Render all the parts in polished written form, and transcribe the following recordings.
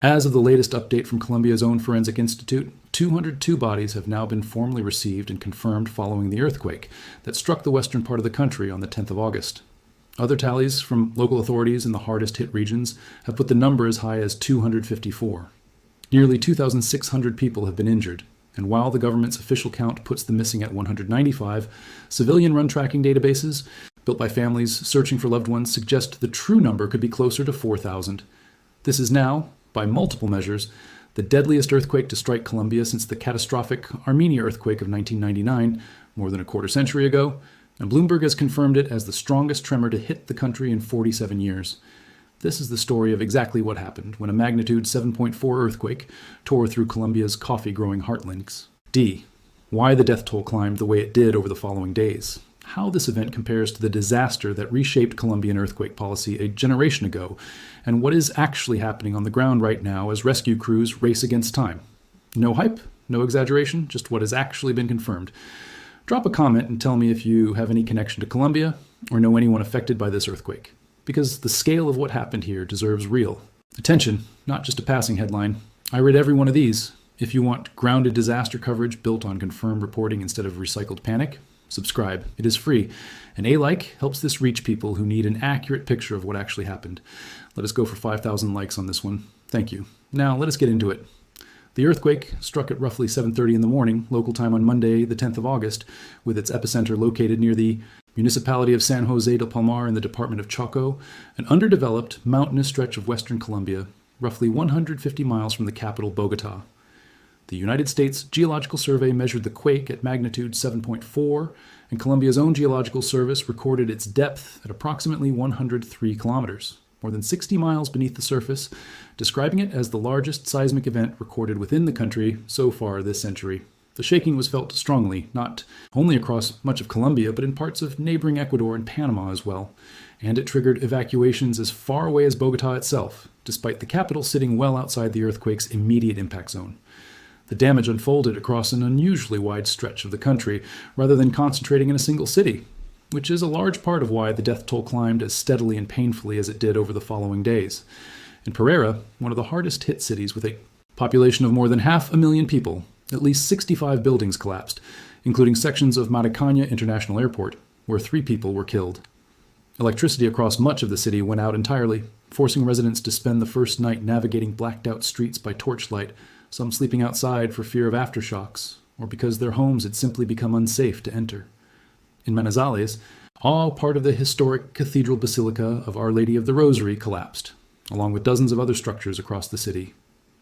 As of the latest update from Colombia's own Forensic Institute, 202 bodies have now been formally received and confirmed following the earthquake that struck the western part of the country on the 10th of August. Other tallies from local authorities in the hardest hit regions have put the number as high as 254. Nearly 2,600 people have been injured, and while the government's official count puts the missing at 195, civilian-run tracking databases built by families searching for loved ones suggest the true number could be closer to 4,000. This is now, by multiple measures, the deadliest earthquake to strike Colombia since the catastrophic Armenia earthquake of 1999, more than a quarter century ago, and Bloomberg has confirmed it as the strongest tremor to hit the country in 47 years. This is the story of exactly what happened when a magnitude 7.4 earthquake tore through Colombia's coffee-growing heartlands. D. Why the death toll climbed the way it did over the following days. How this event compares to the disaster that reshaped Colombian earthquake policy a generation ago, and what is actually happening on the ground right now as rescue crews race against time. No hype, no exaggeration, just what has actually been confirmed. Drop a comment and tell me if you have any connection to Colombia or know anyone affected by this earthquake, because the scale of what happened here deserves real attention, not just a passing headline. I read every one of these. If you want grounded disaster coverage built on confirmed reporting instead of recycled panic, subscribe. It is free. An A-like helps this reach people who need an accurate picture of what actually happened. Let us go for 5,000 likes on this one. Thank you. Now, let us get into it. The earthquake struck at roughly 7:30 in the morning, local time on Monday, the 10th of August, with its epicenter located near the municipality of San José del Palmar in the department of Chocó, an underdeveloped, mountainous stretch of western Colombia, roughly 150 miles from the capital, Bogotá. The United States Geological Survey measured the quake at magnitude 7.4, and Colombia's own Geological Service recorded its depth at approximately 103 kilometers, more than 60 miles beneath the surface, describing it as the largest seismic event recorded within the country so far this century. The shaking was felt strongly, not only across much of Colombia, but in parts of neighboring Ecuador and Panama as well, and it triggered evacuations as far away as Bogotá itself, despite the capital sitting well outside the earthquake's immediate impact zone. The damage unfolded across an unusually wide stretch of the country, rather than concentrating in a single city, which is a large part of why the death toll climbed as steadily and painfully as it did over the following days. In Pereira, one of the hardest hit cities with a population of more than 500,000 people, at least 65 buildings collapsed, including sections of Maricaña International Airport, where 3 people were killed. Electricity across much of the city went out entirely, forcing residents to spend the first night navigating blacked-out streets by torchlight, some sleeping outside for fear of aftershocks, or because their homes had simply become unsafe to enter. In Manizales, all part of the historic Cathedral Basilica of Our Lady of the Rosary collapsed, along with dozens of other structures across the city.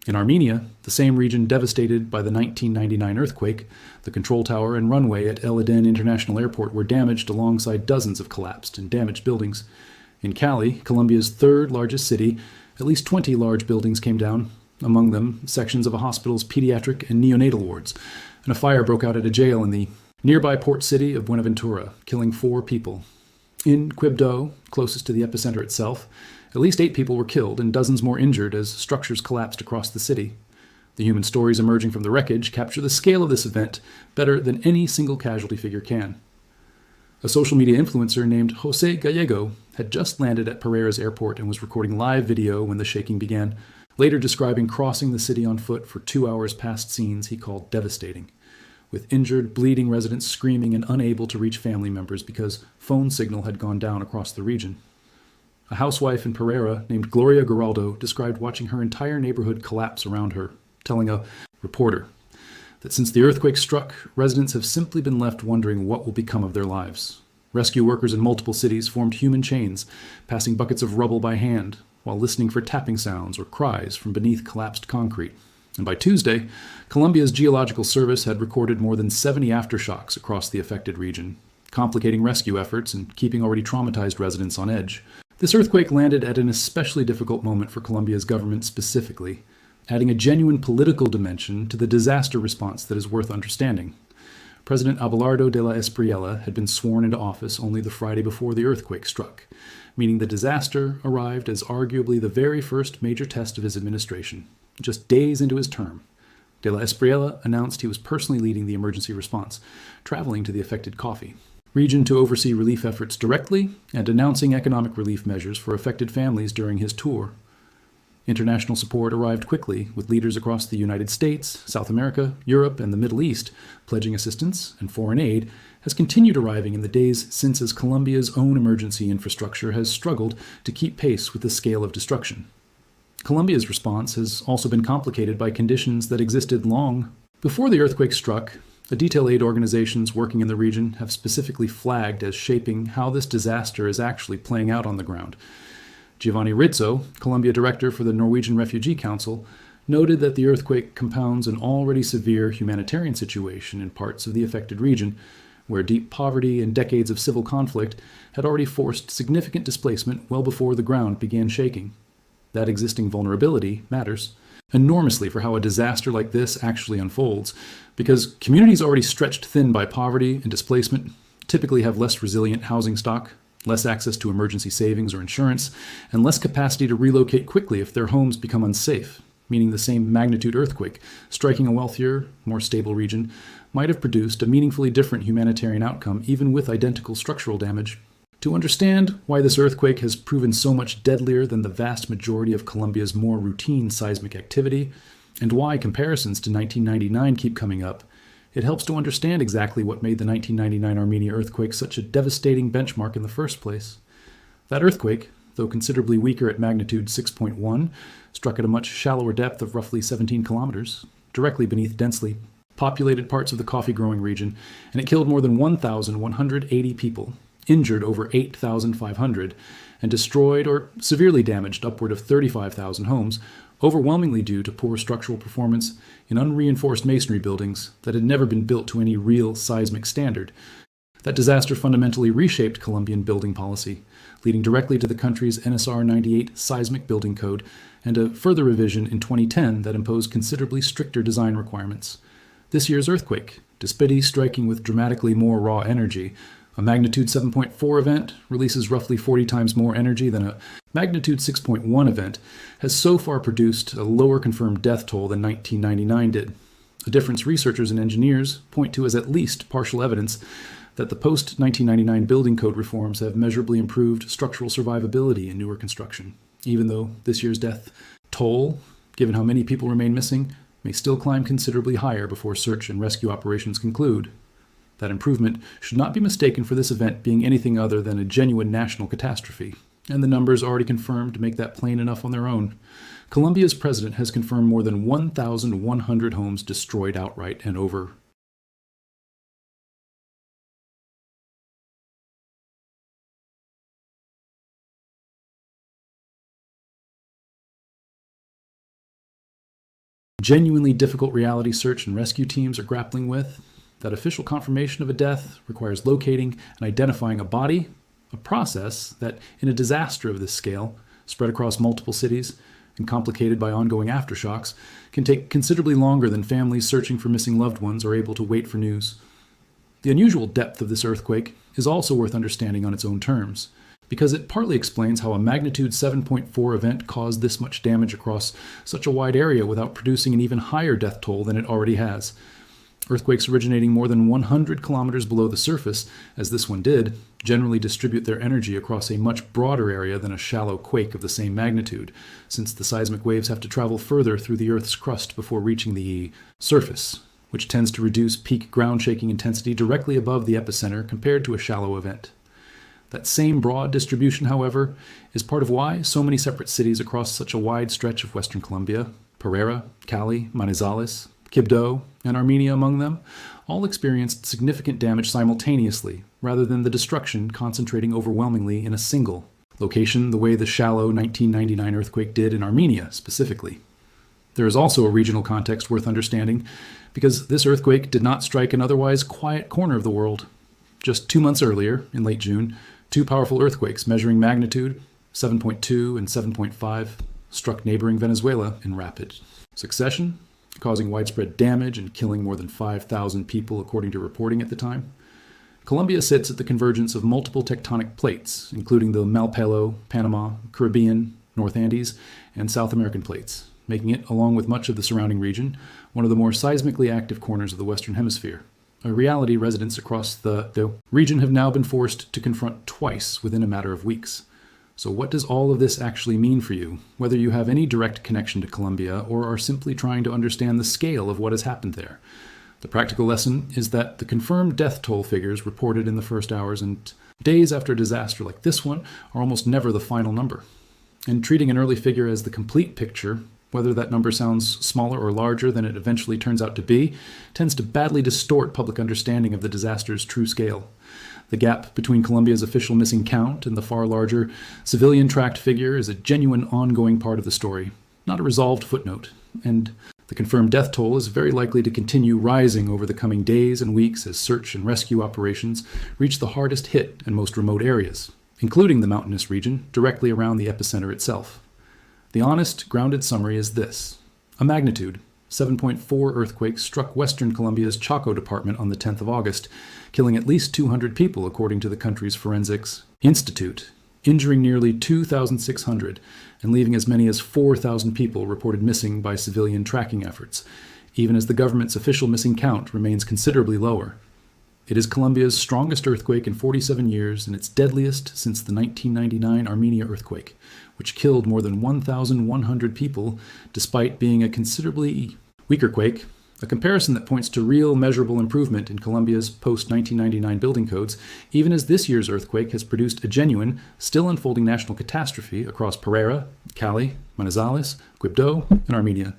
In Armenia, the same region devastated by the 1999 earthquake, the control tower and runway at El Aden International Airport were damaged alongside dozens of collapsed and damaged buildings. In Cali, Colombia's third largest city, at least 20 large buildings came down, among them sections of a hospital's pediatric and neonatal wards, and a fire broke out at a jail in the nearby port city of Buenaventura, killing 4 people. In Quibdó, closest to the epicenter itself, at least 8 people were killed and dozens more injured as structures collapsed across the city. The human stories emerging from the wreckage capture the scale of this event better than any single casualty figure can. A social media influencer named Jose Gallego had just landed at Pereira's airport and was recording live video when the shaking began, later describing crossing the city on foot for 2 hours past scenes he called devastating, with injured, bleeding residents screaming and unable to reach family members because phone signal had gone down across the region. A housewife in Pereira named Gloria Geraldo described watching her entire neighborhood collapse around her, telling a reporter that since the earthquake struck, residents have simply been left wondering what will become of their lives. Rescue workers in multiple cities formed human chains, passing buckets of rubble by hand, while listening for tapping sounds or cries from beneath collapsed concrete. And by Tuesday, Colombia's Geological Service had recorded more than 70 aftershocks across the affected region, complicating rescue efforts and keeping already traumatized residents on edge. This earthquake landed at an especially difficult moment for Colombia's government specifically, adding a genuine political dimension to the disaster response that is worth understanding. President Abelardo de la Espriella had been sworn into office only the Friday before the earthquake struck, meaning the disaster arrived as arguably the very first major test of his administration. Just days into his term, de la Espriella announced he was personally leading the emergency response, traveling to the affected coffee region to oversee relief efforts directly and announcing economic relief measures for affected families during his tour. International support arrived quickly, with leaders across the United States, South America, Europe, and the Middle East pledging assistance, and foreign aid has continued arriving in the days since as Colombia's own emergency infrastructure has struggled to keep pace with the scale of destruction. Colombia's response has also been complicated by conditions that existed long before the earthquake struck. The detail aid organizations working in the region have specifically flagged as shaping how this disaster is actually playing out on the ground. Giovanni Rizzo, Colombia director for the Norwegian Refugee Council, noted that the earthquake compounds an already severe humanitarian situation in parts of the affected region, where deep poverty and decades of civil conflict had already forced significant displacement well before the ground began shaking. That existing vulnerability matters enormously for how a disaster like this actually unfolds, because communities already stretched thin by poverty and displacement typically have less resilient housing stock, less access to emergency savings or insurance, and less capacity to relocate quickly if their homes become unsafe, meaning the same magnitude earthquake striking a wealthier, more stable region might have produced a meaningfully different humanitarian outcome even with identical structural damage. To understand why this earthquake has proven so much deadlier than the vast majority of Colombia's more routine seismic activity, and why comparisons to 1999 keep coming up, it helps to understand exactly what made the 1999 Armenia earthquake such a devastating benchmark in the first place. That earthquake, though considerably weaker at magnitude 6.1, struck at a much shallower depth of roughly 17 kilometers, directly beneath densely populated parts of the coffee-growing region, and it killed more than 1,180 people, injured over 8,500, and destroyed or severely damaged upward of 35,000 homes, overwhelmingly due to poor structural performance in unreinforced masonry buildings that had never been built to any real seismic standard. That disaster fundamentally reshaped Colombian building policy, leading directly to the country's NSR 98 seismic building code and a further revision in 2010 that imposed considerably stricter design requirements. This year's earthquake, despite striking with dramatically more raw energy, a magnitude 7.4 event releases roughly 40 times more energy than a magnitude 6.1 event, has so far produced a lower confirmed death toll than 1999 did, a difference researchers and engineers point to as at least partial evidence that the post-1999 building code reforms have measurably improved structural survivability in newer construction, even though this year's death toll, given how many people remain missing, may still climb considerably higher before search and rescue operations conclude. That improvement should not be mistaken for this event being anything other than a genuine national catastrophe, and the numbers already confirmed make that plain enough on their own. Colombia's president has confirmed more than 1,100 homes destroyed outright and over genuinely difficult reality search and rescue teams are grappling with. That official confirmation of a death requires locating and identifying a body, a process that, in a disaster of this scale, spread across multiple cities and complicated by ongoing aftershocks, can take considerably longer than families searching for missing loved ones are able to wait for news. The unusual depth of this earthquake is also worth understanding on its own terms, because it partly explains how a magnitude 7.4 event caused this much damage across such a wide area without producing an even higher death toll than it already has. Earthquakes originating more than 100 kilometers below the surface, as this one did, generally distribute their energy across a much broader area than a shallow quake of the same magnitude, since the seismic waves have to travel further through the Earth's crust before reaching the surface, which tends to reduce peak ground shaking intensity directly above the epicenter compared to a shallow event. That same broad distribution, however, is part of why so many separate cities across such a wide stretch of western Colombia, Pereira, Cali, Manizales, Quibdó, and Armenia among them, all experienced significant damage simultaneously, rather than the destruction concentrating overwhelmingly in a single location the way the shallow 1999 earthquake did in Armenia specifically. There is also a regional context worth understanding, because this earthquake did not strike an otherwise quiet corner of the world. Just 2 months earlier, in late June, two powerful earthquakes measuring magnitude 7.2 and 7.5 struck neighboring Venezuela in rapid succession, causing widespread damage and killing more than 5,000 people according to reporting at the time. Colombia sits at the convergence of multiple tectonic plates, including the Malpelo, Panama, Caribbean, North Andes, and South American plates, making it, along with much of the surrounding region, one of the more seismically active corners of the Western Hemisphere, a reality residents across the region have now been forced to confront twice within a matter of weeks. So what does all of this actually mean for you, whether you have any direct connection to Colombia or are simply trying to understand the scale of what has happened there? The practical lesson is that the confirmed death toll figures reported in the first hours and days after a disaster like this one are almost never the final number. And treating an early figure as the complete picture, whether that number sounds smaller or larger than it eventually turns out to be, tends to badly distort public understanding of the disaster's true scale. The gap between Colombia's official missing count and the far larger civilian-tracked figure is a genuine ongoing part of the story, not a resolved footnote. And the confirmed death toll is very likely to continue rising over the coming days and weeks as search and rescue operations reach the hardest hit and most remote areas, including the mountainous region directly around the epicenter itself. The honest, grounded summary is this. A magnitude 7.4 earthquake struck western Colombia's Chocó department on the 10th of August, killing at least 200 people according to the country's forensics institute, injuring nearly 2,600 and leaving as many as 4,000 people reported missing by civilian tracking efforts, even as the government's official missing count remains considerably lower. It is Colombia's strongest earthquake in 47 years and its deadliest since the 1999 Armenia earthquake, which killed more than 1,100 people despite being a considerably weaker quake, a comparison that points to real measurable improvement in Colombia's post-1999 building codes, even as this year's earthquake has produced a genuine, still unfolding national catastrophe across Pereira, Cali, Manizales, Quibdó, and Armenia.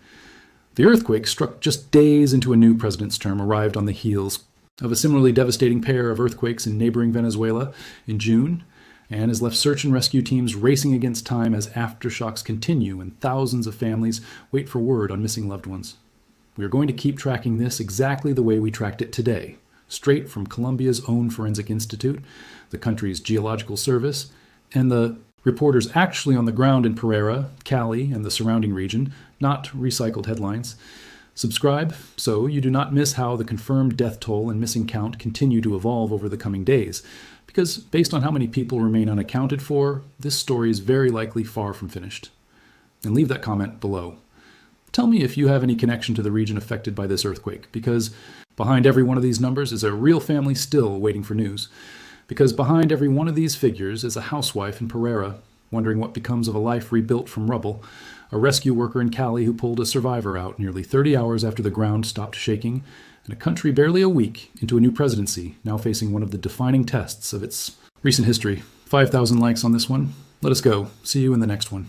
The earthquake, struck just days into a new president's term, arrived on the heels of a similarly devastating pair of earthquakes in neighboring Venezuela in June, and has left search and rescue teams racing against time as aftershocks continue and thousands of families wait for word on missing loved ones. We are going to keep tracking this exactly the way we tracked it today, straight from Colombia's own Forensic Institute, the country's geological service, and the reporters actually on the ground in Pereira, Cali, and the surrounding region, not recycled headlines. Subscribe so you do not miss how the confirmed death toll and missing count continue to evolve over the coming days, because based on how many people remain unaccounted for, this story is very likely far from finished. And leave that comment below. Tell me if you have any connection to the region affected by this earthquake, because behind every one of these numbers is a real family still waiting for news. Because behind every one of these figures is a housewife in Pereira, wondering what becomes of a life rebuilt from rubble, a rescue worker in Cali who pulled a survivor out nearly 30 hours after the ground stopped shaking, and a country barely a week into a new presidency, now facing one of the defining tests of its recent history. 5,000 likes on this one. Let us go. See you in the next one.